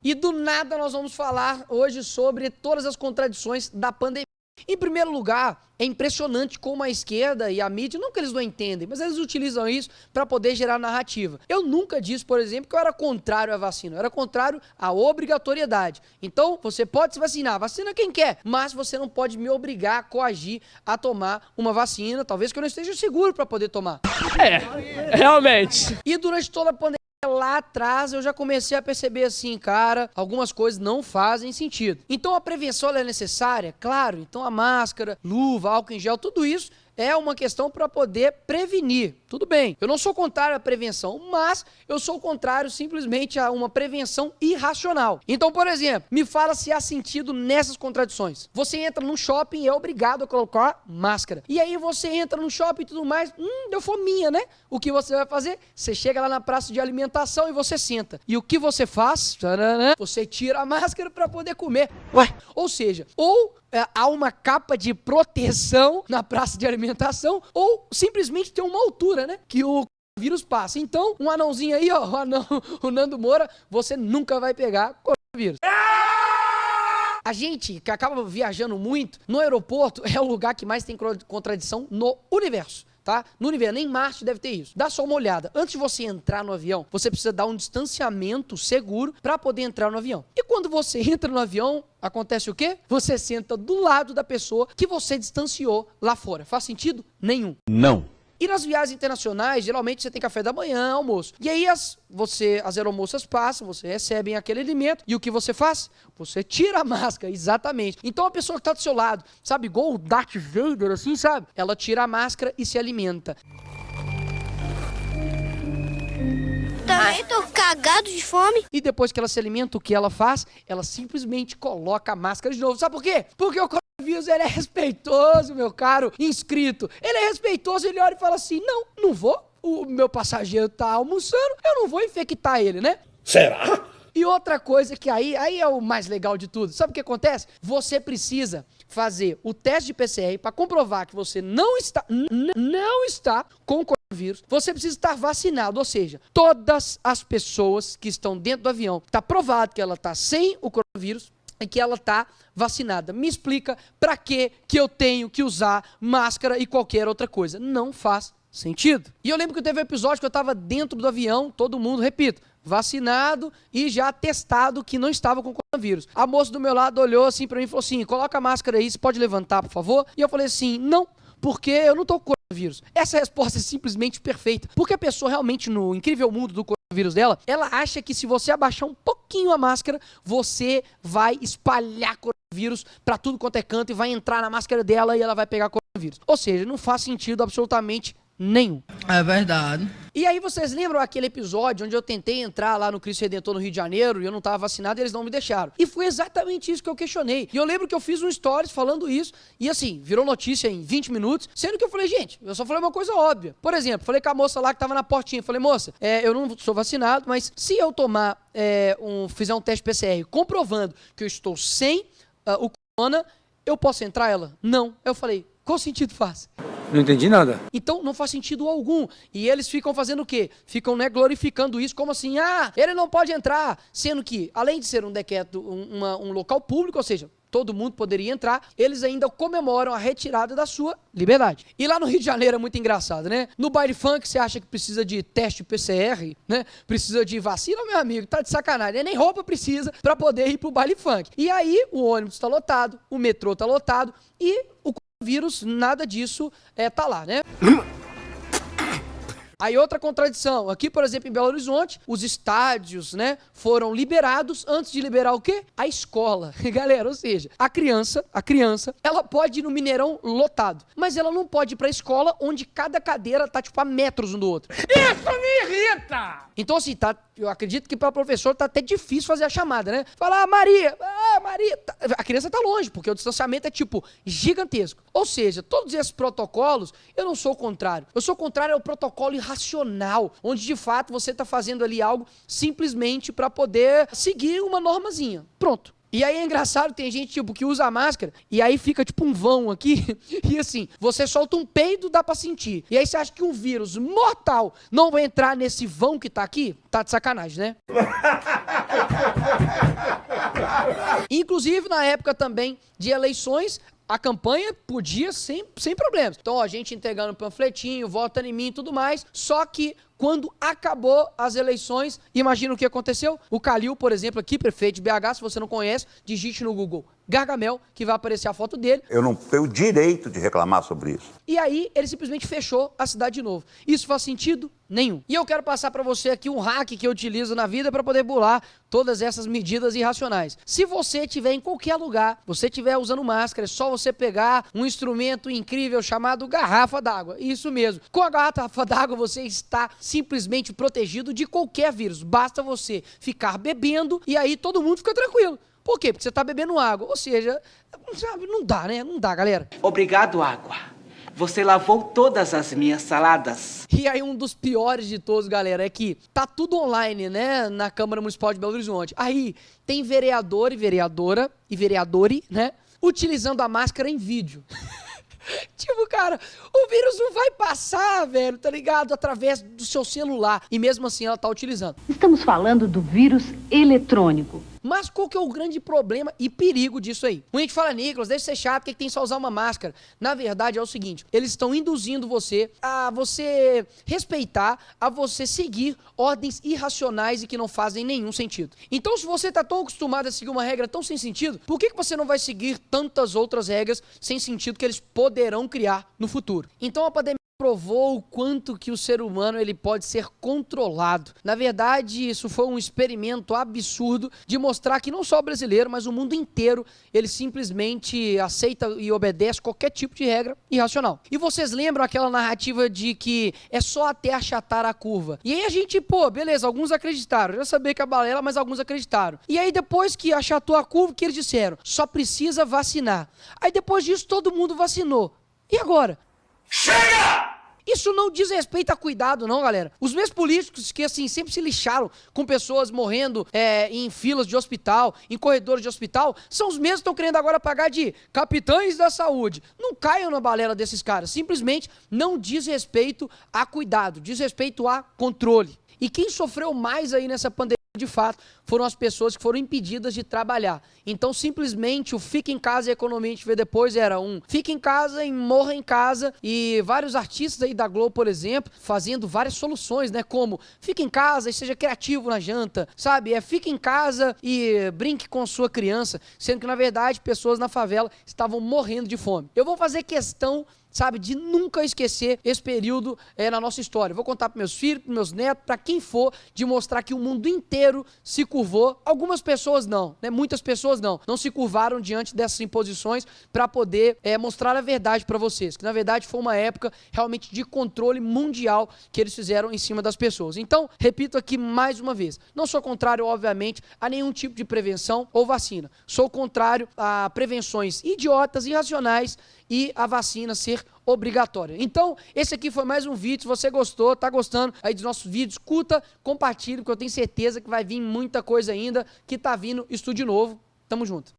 E do nada nós vamos falar hoje sobre todas as contradições da pandemia. Em primeiro lugar, é impressionante como a esquerda e a mídia, não que eles não entendem, mas eles utilizam isso para poder gerar narrativa. Eu nunca disse, por exemplo, que eu era contrário à vacina, eu era contrário à obrigatoriedade. Então, você pode se vacinar, vacina quem quer, mas você não pode me obrigar, coagir a tomar uma vacina, talvez que eu não esteja seguro para poder tomar. Realmente. E durante toda a pandemia, lá atrás eu já comecei a perceber assim, cara, algumas coisas não fazem sentido. Então a prevenção ela é necessária? Claro, então a máscara, luva, álcool em gel, tudo isso é uma questão para poder prevenir. Tudo bem, eu não sou contrário à prevenção, mas eu sou contrário simplesmente a uma prevenção irracional. Então, por exemplo, me fala se há sentido nessas contradições. Você entra num shopping e é obrigado a colocar máscara. E aí você entra num shopping e tudo mais, deu fominha, né? O que você vai fazer? Você chega lá na praça de alimentação e você senta. E o que você faz? Você tira a máscara para poder comer. Ué? Ou seja, há uma capa de proteção na praça de alimentação, ou simplesmente tem uma altura, né? Que o vírus passa. Então, um anãozinho aí, ó, o Nando Moura, você nunca vai pegar coronavírus. A gente que acaba viajando muito, no aeroporto é o lugar que mais tem contradição no universo. Tá? No universo, nem Marte deve ter isso. Dá só uma olhada. Antes de você entrar no avião, você precisa dar um distanciamento seguro para poder entrar no avião. E quando você entra no avião, acontece o quê? Você senta do lado da pessoa que você distanciou lá fora. Faz sentido? Nenhum. Não. E nas viagens internacionais, geralmente você tem café da manhã, almoço. E aí as aeromoças passam, você recebe aquele alimento, e o que você faz? Você tira a máscara, exatamente. Então a pessoa que está do seu lado, sabe, igual o Darth Vader, assim, sabe? Ela tira a máscara e se alimenta. Também tô cagado de fome. E depois que ela se alimenta, o que ela faz? Ela simplesmente coloca a máscara de novo. Sabe por quê? Porque o coronavírus, ele é respeitoso, meu caro inscrito. Ele é respeitoso, ele olha e fala assim, não vou. O meu passageiro tá almoçando, eu não vou infectar ele, né? Será? E outra coisa que aí é o mais legal de tudo. Sabe o que acontece? Você precisa fazer o teste de PCR para comprovar que você não está com o coronavírus. Você precisa estar vacinado, ou seja, todas as pessoas que estão dentro do avião, está provado que ela está sem o coronavírus e que ela está vacinada. Me explica para que eu tenho que usar máscara e qualquer outra coisa. Não faz sentido. E eu lembro que teve um episódio que eu estava dentro do avião, todo mundo, repito, vacinado e já testado que não estava com coronavírus. A moça do meu lado olhou assim para mim e falou assim, coloca a máscara aí, você pode levantar, por favor? E eu falei assim, não, porque eu não estou com coronavírus. Essa resposta é simplesmente perfeita, porque a pessoa realmente, no incrível mundo do coronavírus dela, ela acha que se você abaixar um pouquinho a máscara, você vai espalhar coronavírus para tudo quanto é canto e vai entrar na máscara dela e ela vai pegar coronavírus. Ou seja, não faz sentido absolutamente nenhum. É verdade. E aí vocês lembram aquele episódio onde eu tentei entrar lá no Cristo Redentor no Rio de Janeiro e eu não estava vacinado e eles não me deixaram? E foi exatamente isso que eu questionei. E eu lembro que eu fiz um stories falando isso e assim, virou notícia em 20 minutos, sendo que eu falei, gente, eu só falei uma coisa óbvia. Por exemplo, falei com a moça lá que estava na portinha, falei, moça, eu não sou vacinado, mas se eu tomar, fizer um teste PCR comprovando que eu estou sem o corona, eu posso entrar? Ela? Não. Eu falei, qual sentido faz? Não entendi nada. Então não faz sentido algum. E eles ficam fazendo o quê? Ficam, glorificando isso como assim, ele não pode entrar. Sendo que, além de ser um decreto, um local público, ou seja, todo mundo poderia entrar, eles ainda comemoram a retirada da sua liberdade. E lá no Rio de Janeiro é muito engraçado, né? No baile funk você acha que precisa de teste PCR, né? Precisa de vacina, meu amigo, tá de sacanagem. Nem roupa precisa para poder ir pro baile funk. E aí o ônibus tá lotado, o metrô tá lotado e o vírus, nada disso tá lá, né? Aí outra contradição, aqui por exemplo em Belo Horizonte, os estádios, né, foram liberados antes de liberar o quê? A escola. Galera, ou seja, a criança, ela pode ir no Mineirão lotado, mas ela não pode ir pra escola onde cada cadeira tá tipo a metros um do outro. Isso me irrita! Então assim, eu acredito que para o professor tá até difícil fazer a chamada, né? Falar, Maria, a criança tá longe, porque o distanciamento é tipo gigantesco. Ou seja, todos esses protocolos, eu não sou contrário. Eu sou contrário ao protocolo irracional, onde de fato você tá fazendo ali algo simplesmente para poder seguir uma normazinha. Pronto. E aí é engraçado, tem gente, tipo, que usa máscara e aí fica, tipo, um vão aqui e assim, você solta um peido, dá pra sentir. E aí você acha que um vírus mortal não vai entrar nesse vão que tá aqui? Tá de sacanagem, né? Inclusive, na época também de eleições, a campanha podia sem problemas. Então, ó, a gente entregando panfletinho, vota em mim e tudo mais. Só que quando acabou as eleições, imagina o que aconteceu? O Calil, por exemplo, aqui, prefeito de BH, se você não conhece, digite no Google Gargamel, que vai aparecer a foto dele. Eu não tenho o direito de reclamar sobre isso. E aí, ele simplesmente fechou a cidade de novo. Isso faz sentido nenhum. E eu quero passar para você aqui um hack que eu utilizo na vida para poder burlar todas essas medidas irracionais. Se você estiver em qualquer lugar, você estiver usando máscara, é só você pegar um instrumento incrível chamado garrafa d'água. Isso mesmo. Com a garrafa d'água, você está simplesmente protegido de qualquer vírus. Basta você ficar bebendo e aí todo mundo fica tranquilo. Por quê? Porque você está bebendo água. Ou seja, sabe, não dá, né? Não dá, galera. Obrigado, água. Você lavou todas as minhas saladas. E aí um dos piores de todos, galera, é que tá tudo online, né, na Câmara Municipal de Belo Horizonte. Aí tem vereador e vereadora e vereadore, né, utilizando a máscara em vídeo. Tipo, cara, o vírus não vai passar, velho, tá ligado? Através do seu celular. E mesmo assim ela tá utilizando. Estamos falando do vírus eletrônico. Mas qual que é o grande problema e perigo disso aí? Quando a gente fala, Nicolas, deixa de ser chato, que tem só usar uma máscara. Na verdade é o seguinte, eles estão induzindo você a você respeitar, a você seguir ordens irracionais e que não fazem nenhum sentido. Então se você tá tão acostumado a seguir uma regra tão sem sentido, por que você não vai seguir tantas outras regras sem sentido que eles poderão criar no futuro? Então a pandemia provou o quanto que o ser humano ele pode ser controlado. Na verdade, isso foi um experimento absurdo de mostrar que não só o brasileiro, mas o mundo inteiro, ele simplesmente aceita e obedece qualquer tipo de regra irracional. E vocês lembram aquela narrativa de que é só até achatar a curva? E aí a gente, pô, beleza, alguns acreditaram. Eu já sabia que a balela, mas alguns acreditaram. E aí depois que achatou a curva, o que eles disseram? Só precisa vacinar. Aí depois disso todo mundo vacinou. E agora? Chega! Isso não diz respeito a cuidado, não, galera. Os mesmos políticos que, assim, sempre se lixaram com pessoas morrendo em filas de hospital, em corredores de hospital, são os mesmos que estão querendo agora pagar de capitães da saúde. Não caiam na balela desses caras. Simplesmente não diz respeito a cuidado, diz respeito a controle. E quem sofreu mais aí nessa pandemia, de fato, foram as pessoas que foram impedidas de trabalhar. Então, simplesmente, o fica em casa e a economia, a gente vê depois, era fica em casa e morra em casa. E vários artistas aí da Globo, por exemplo, fazendo várias soluções, né? Como, fica em casa e seja criativo na janta, sabe? Fica em casa e brinque com sua criança. Sendo que, na verdade, pessoas na favela estavam morrendo de fome. Eu vou fazer questão, sabe, de nunca esquecer esse período na nossa história. Vou contar para meus filhos, para meus netos, para quem for, de mostrar que o mundo inteiro se curvou. Algumas pessoas não, né? Muitas pessoas não se curvaram diante dessas imposições para poder mostrar a verdade para vocês, que na verdade foi uma época realmente de controle mundial que eles fizeram em cima das pessoas. Então, repito aqui mais uma vez, não sou contrário, obviamente, a nenhum tipo de prevenção ou vacina. Sou contrário a prevenções idiotas, irracionais e a vacina ser obrigatória. Então, esse aqui foi mais um vídeo. Se você gostou, tá gostando aí dos nossos vídeos, curta, compartilhe, porque eu tenho certeza que vai vir muita coisa ainda, que tá vindo estúdio novo. Tamo junto.